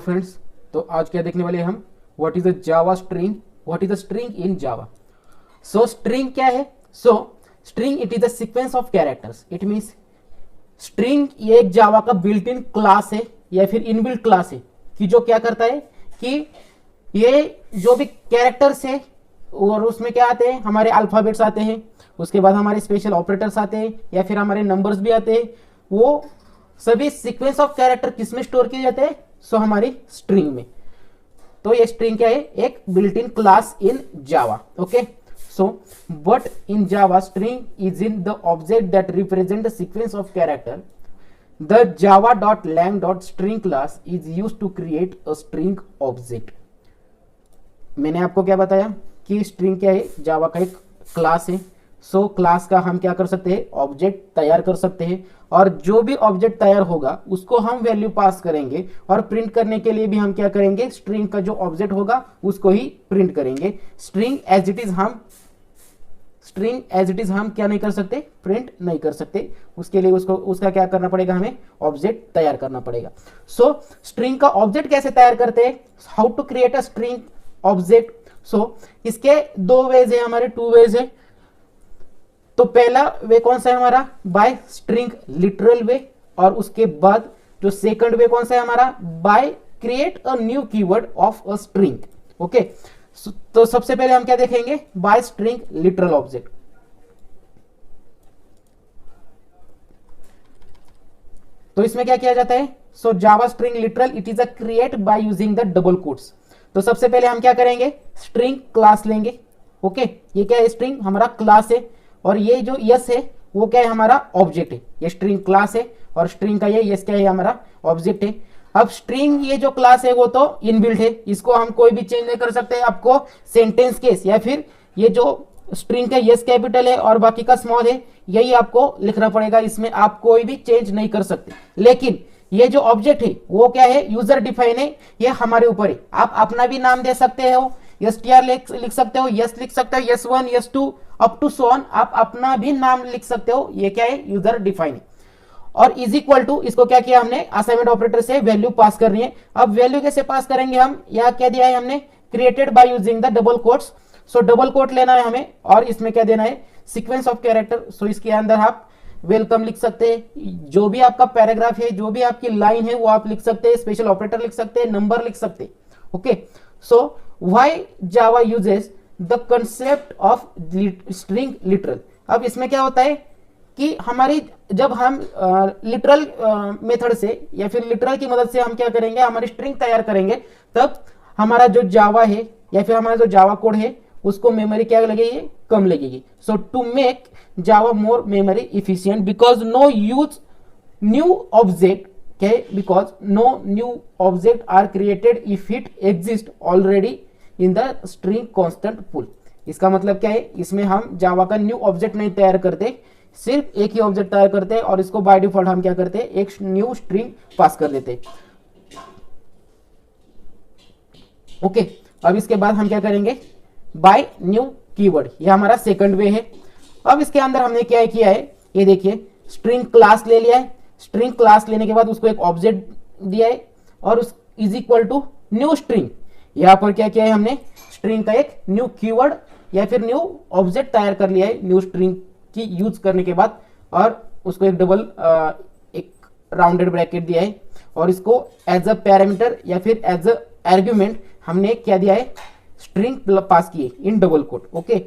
Friends, तो आज क्या देखने वाले हैं हम, what is a Java string, what is a string in Java. So string क्या है? सो string it is a sequence of characters. It means string ये एक जावा का बिल्ट इन क्लास है या फिर इनबिल्ट क्लास है कि जो क्या करता है कि ये जो भी कैरेक्टर्स है और उसमें क्या आते हैं, हमारे अल्फाबेट्स आते हैं, उसके बाद हमारे स्पेशल ऑपरेटर्स आते हैं या फिर हमारे नंबर्स भी आते हैं। वो सभी सीक्वेंस ऑफ कैरेक्टर किसमें स्टोर किए जाते हैं? सो हमारी स्ट्रिंग में। तो ये स्ट्रिंग क्या है? एक built in class in Java. Okay, so but in Java string is in the object that represent the sequence of character. The java.lang.string class is used to create a string object। मैंने आपको क्या बताया कि string क्या है? जावा का एक class है। सो क्लास का हम क्या कर सकते हैं? ऑब्जेक्ट तैयार कर सकते हैं, और जो भी ऑब्जेक्ट तैयार होगा उसको हम वैल्यू पास करेंगे, और प्रिंट करने के लिए भी हम क्या करेंगे? स्ट्रिंग का जो ऑब्जेक्ट होगा उसको ही प्रिंट करेंगे। स्ट्रिंग एज इट इज हम क्या नहीं कर सकते? प्रिंट नहीं कर सकते। उसके लिए उसका क्या करना पड़ेगा? हमें ऑब्जेक्ट तैयार करना पड़ेगा। सो स्ट्रिंग का ऑब्जेक्ट कैसे तैयार करते हैं? How to create a string object. So इसके दो वेज है, हमारे टू वेज है। तो पहला वे कौन सा है हमारा? बाय स्ट्रिंग लिटरल वे। और उसके बाद जो सेकंड वे कौन सा है हमारा? By create a new keyword of a string. Okay, तो सबसे पहले हम क्या देखेंगे? By string literal object. तो इसमें क्या किया जाता है? So Java string literal it is a create by using the double quotes. तो सबसे पहले हम क्या करेंगे? स्ट्रिंग क्लास लेंगे। ओके, ये क्या है? स्ट्रिंग हमारा क्लास है, और ये जो यस है वो क्या है? हमारा ऑब्जेक्ट है। ये स्ट्रिंग क्लास है और स्ट्रिंग का ये यस क्या है? हमारा ऑब्जेक्ट है। अब स्ट्रिंग ये जो क्लास है वो तो इनबिल्ट है, इसको हम कोई भी चेंज नहीं कर सकते। आपको सेंटेंस केस या फिर ये जो स्ट्रिंग का यस कैपिटल है और बाकी का स्मॉल है, यही आपको लिखना पड़ेगा। इसमें आप कोई भी चेंज नहीं कर सकते। लेकिन ये जो ऑब्जेक्ट है वो क्या है? यूजर डिफाइन है, ये हमारे ऊपर है। आप अपना भी नाम दे सकते हो, str लिख सकते हो, यस लिख सकते हो, s1 s2 up to so on, आप अपना भी नाम लिख सकते हो। ये क्या है? यूजर डिफाइन है। और इज इक्वल टू, इसको क्या किया हमने? असाइनमेंट ऑपरेटर से वैल्यू पास करनी है। अब वैल्यू कैसे पास करेंगे हम? यह क्या दिया है हमने? Created by using the double quotes. So double quote लेना है हमें, और इसमें क्या देना है? Sequence of character. सो इसके अंदर आप वेलकम लिख सकते हैं, जो भी आपका पैराग्राफ है, जो भी आपकी लाइन है वो आप लिख सकते हैं, स्पेशल ऑपरेटर लिख सकते हैं, नंबर लिख सकते हैं। Okay, so why Java uses the concept of string literal. अब इसमें क्या होता है कि हमारी जब हम लिटरल मेथड से या फिर लिटरल की मदद से हम क्या करेंगे? हमारी स्ट्रिंग तैयार करेंगे, तब हमारा जो जावा है या फिर हमारा जो जावा कोड है उसको मेमोरी क्या लगेगी? कम लगेगी। So to make Java more memory efficient, because no use new object, okay, because no new object are created if it exists already in the string constant pool। इसका मतलब क्या है? इसमें हम जावा का न्यू ऑब्जेक्ट नहीं तैयार करते, सिर्फ एक ही ऑब्जेक्ट तैयार करते हैं, और इसको बाय डिफॉल्ट हम क्या करते हैं? एक न्यू स्ट्रिंग पास कर देते हैं। ओके, अब इसके बाद हम क्या करेंगे? By new keyword. ये हमारा सेकंड वे है। अब इसके अंदर हमने क्या किया है? ये देखिए, स्ट्रिंग क्लास ले लिया है। स्ट्रिंग क्लास लेने के बाद उसको एक ऑब्जेक्ट दिया है, और उस is equal to new string. यहां पर क्या किया है हमने? स्ट्रिंग का एक न्यू कीवर्ड या फिर न्यू ऑब्जेक्ट तैयार कर लिया है न्यू स्ट्रिंग की यूज करने के बाद, और उसको एक एक राउंडेड ब्रैकेट दिया है, और इसको एज अ पैरामीटर या फिर एज अ आर्ग्यूमेंट हमने क्या दिया है? स्ट्रिंग पास किए इन डबल कोट। ओके,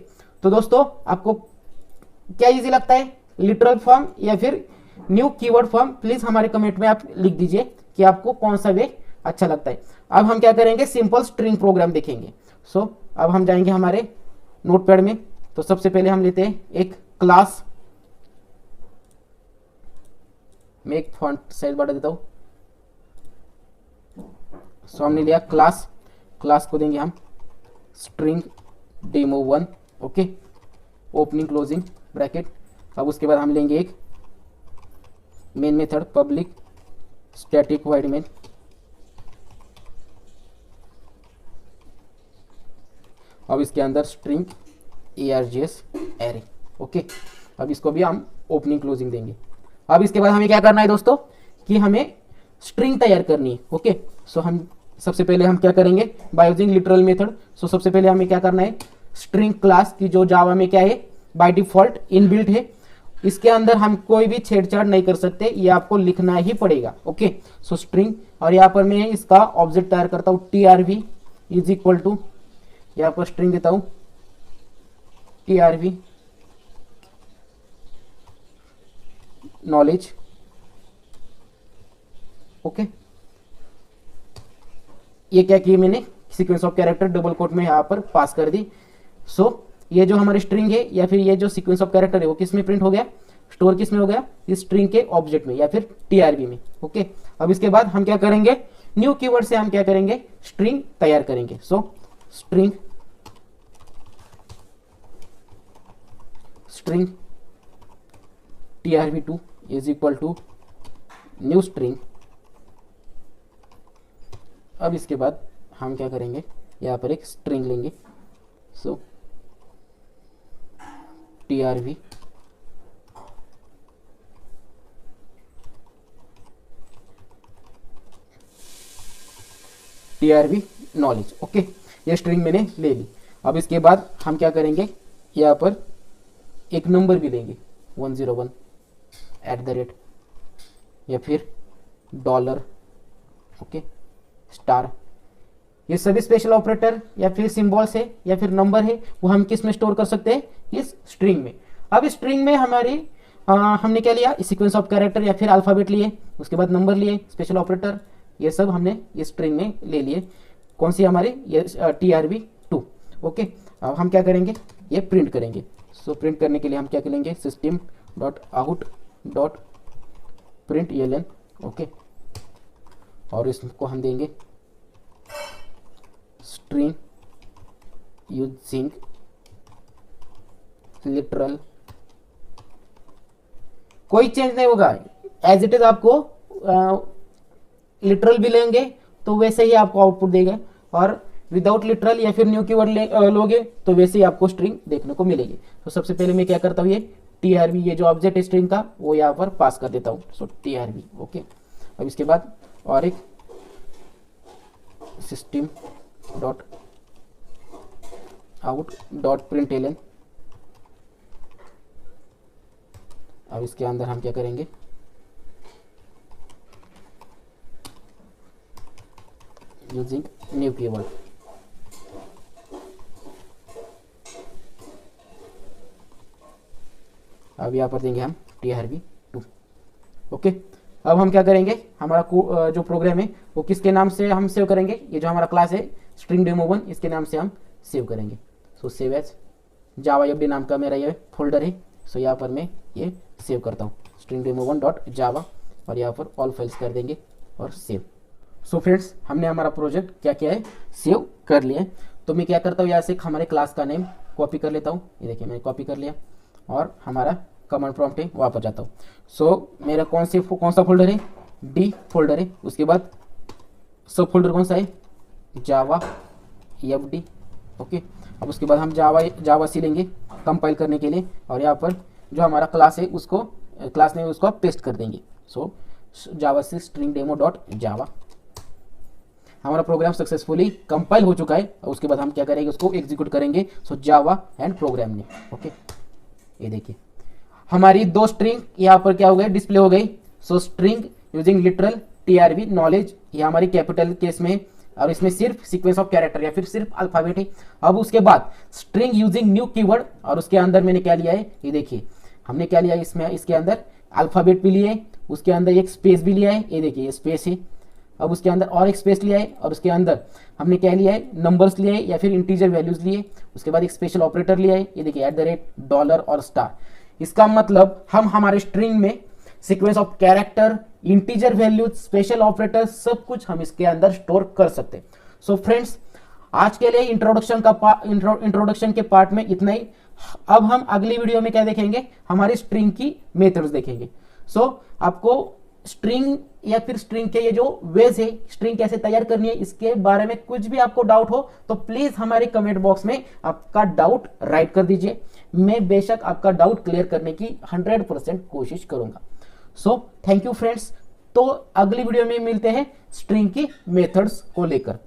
तो दोस्तों आपको क्या इजी लगता है? लिटरल फॉर्म या फिर न्यू कीवर्ड फॉर्म? प्लीज हमारे कमेंट में आप लिख दीजिए कि आपको कौन सा वे अच्छा लगता है। अब हम क्या करेंगे? सिंपल स्ट्रिंग प्रोग्राम देखेंगे। सो अब हम जाएंगे हमारे नोटपैड में। तो सबसे पहले हम लेते हैं एक क्लास। मैं एक फॉन्ट साइज बढ़ा देता हूं। सो हमने लिया क्लास। क्लास को देंगे हम string demo1। Okay, opening closing bracket. अब उसके बाद हम लेंगे एक main method public static wide main. अब इसके अंदर स्ट्रिंग args एरे। ओके, अब इसको भी हम ओपनिंग क्लोजिंग देंगे। अब इसके बाद हमें क्या करना है दोस्तों कि हमें स्ट्रिंग तैयार करनी है। ओके, सो हम सबसे पहले हम क्या करेंगे बाय यूजिंग लिटरल मेथड। सो सबसे पहले हमें क्या करना है, स्ट्रिंग क्लास की जो जावा में क्या है बाय डिफॉल्ट इनबिल्ट है, इसके अंदर हम कोई भी छेड़छाड़ नहीं कर सकते, ये आपको लिखना ही पड़ेगा। ओके, सो स्ट्रिंग, और यहाँ पर मैं इसका ऑब्जेक्ट तैयार करता हूँ TRV इज इक्वल टू, यहाँ पर स्ट्रिंग देता हूँ TRV नॉलेज। ओके, ये क्या किया मैंने, sequence of character double quote में यहाँ पर पास कर दी। सो ये जो हमारी स्ट्रिंग है या फिर ये जो सीक्वेंस ऑफ कैरेक्टर है वो किस में प्रिंट हो गया, स्टोर किस में हो गया, इस स्ट्रिंग के ऑब्जेक्ट में या फिर TRV में। ओके, अब इसके बाद हम क्या करेंगे, न्यू कीवर्ड से हम क्या करेंगे, स्ट्रिंग तैयार करेंगे। So string TRV2 is equal to new string. अब इसके बाद हम क्या करेंगे, यहाँ पर एक स्ट्रिंग लेंगे। सो TRV नॉलेज। ओके, ये स्ट्रिंग मैंने ले ली। अब इसके बाद हम क्या करेंगे, यहाँ पर एक नंबर भी लेंगे 101 @ या फिर $। ओके, स्टार, ये सभी स्पेशल ऑपरेटर या फिर सिंबल्स है या फिर नंबर है वो हम किस में स्टोर कर सकते हैं, इस स्ट्रिंग में। अब इस स्ट्रिंग में हमारी हमने क्या लिया, सीक्वेंस ऑफ कैरेक्टर या फिर अल्फाबेट लिए, उसके बाद नंबर लिए, स्पेशल ऑपरेटर, ये सब हमने इस स्ट्रिंग में ले लिए। कौन सी हमारी, ये TRV2। ओके, अब हम क्या करेंगे, ये प्रिंट करेंगे। सो प्रिंट करने के लिए हम क्या करेंगे, system.out.println। ओके, और इसको हम देंगे स्ट्रिंग यूजिंग लिटरल, कोई चेंज नहीं होगा, एज इट इज आपको लिटरल भी लेंगे तो वैसे ही आपको आउटपुट देगा, और विदाउट लिटरल या फिर न्यू कीवर्ड लोगे तो वैसे ही आपको स्ट्रिंग देखने को मिलेगी। तो सबसे पहले मैं क्या करता हूँ, ये TRV, ये जो ऑब्जेक्ट है स्ट्रिंग का वो यहाँ पर पास कर देता हूँ। सो TRV। ओके, अब इसके बाद और एक system.out.println। अब इसके अंदर हम क्या करेंगे, यूजिंग न्यू कीवर्ड। अब यहाँ पर देंगे हम TRV2। ओके, अब हम क्या करेंगे, हमारा जो प्रोग्राम है वो किसके नाम से हम सेव करेंगे, ये जो हमारा क्लास है स्ट्रिंग डेमो1, इसके नाम से हम सेव करेंगे। सो सेव एज जावा FD नाम का मेरा ये फोल्डर है। सो यहाँ पर मैं ये सेव करता हूँ स्ट्रिंग डेमो1.java, और यहाँ पर ऑल फाइल्स कर देंगे और सेव। सो फ्रेंड्स, हमने हमारा प्रोजेक्ट क्या किया है, सेव कर लिया है। तो मैं क्या करता हूँ, यहाँ से हमारे क्लास का नेम कॉपी कर लेता हूँ। ये देखिए मैंने कॉपी कर लिया, और हमारा कमांड प्रॉम्प्ट है वहाँ पर जाता हूँ। सो मेरा कौन सा फोल्डर है, D फोल्डर है। उसके बाद सब फोल्डर कौन सा है, जावा FD। ओके, अब उसके बाद हम जावा C लेंगे कंपाइल करने के लिए, और यहाँ पर जो हमारा क्लास है उसको क्लास नेम उसको पेस्ट कर देंगे। सो जावा C स्ट्रिंग डेमो.java। हमारा प्रोग्राम सक्सेसफुली कंपाइल हो चुका है। और उसके बाद हम क्या करेंगे, उसको एग्जीक्यूट करेंगे। So Java and program name. Okay, ये देखिए हमारी दो स्ट्रिंग यहाँ पर क्या हो गई, डिस्प्ले हो गई। सो string using literal TRV knowledge, ये हमारी कैपिटल केस में, और इसमें सिर्फ सीक्वेंस ऑफ कैरेक्टर या फिर सिर्फ अल्फाबेट है। अब उसके बाद स्ट्रिंग यूजिंग न्यू कीवर्ड, और उसके अंदर मैंने क्या लिया है, ये देखिए हमने क्या लिया है, इसमें इसके अंदर अल्फाबेट भी लिया है, उसके अंदर एक स्पेस भी लिया है, ये देखिए ये स्पेस है। अब उसके अंदर और एक स्पेस लिया है, और उसके अंदर हमने क्या लिया है, नंबर्स लिए है या फिर इंटीजर वैल्यूज लिए। उसके बाद एक स्पेशल ऑपरेटर लिया है, ये देखिए $, और स्टार। इसका मतलब हम हमारे स्ट्रिंग में sequence of character, integer values, special operator, सब कुछ हम इसके अंदर स्टोर कर सकते हैं। सो फ्रेंड्स, आज के लिए इंट्रोडक्शन के पार्ट में इतना ही। अब हम अगली वीडियो में क्या देखेंगे, हमारी स्ट्रिंग की मेथड्स देखेंगे। सो आपको स्ट्रिंग या फिर स्ट्रिंग के ये जो वेज है, स्ट्रिंग कैसे तैयार करनी है, इसके बारे में कुछ भी आपको डाउट हो तो प्लीज हमारे कमेंट बॉक्स में आपका डाउट राइट कर दीजिए। मैं बेशक आपका डाउट क्लियर करने की 100% कोशिश करूंगा। सो थैंक यू फ्रेंड्स, तो अगली वीडियो में मिलते हैं स्ट्रिंग की मेथड्स को लेकर।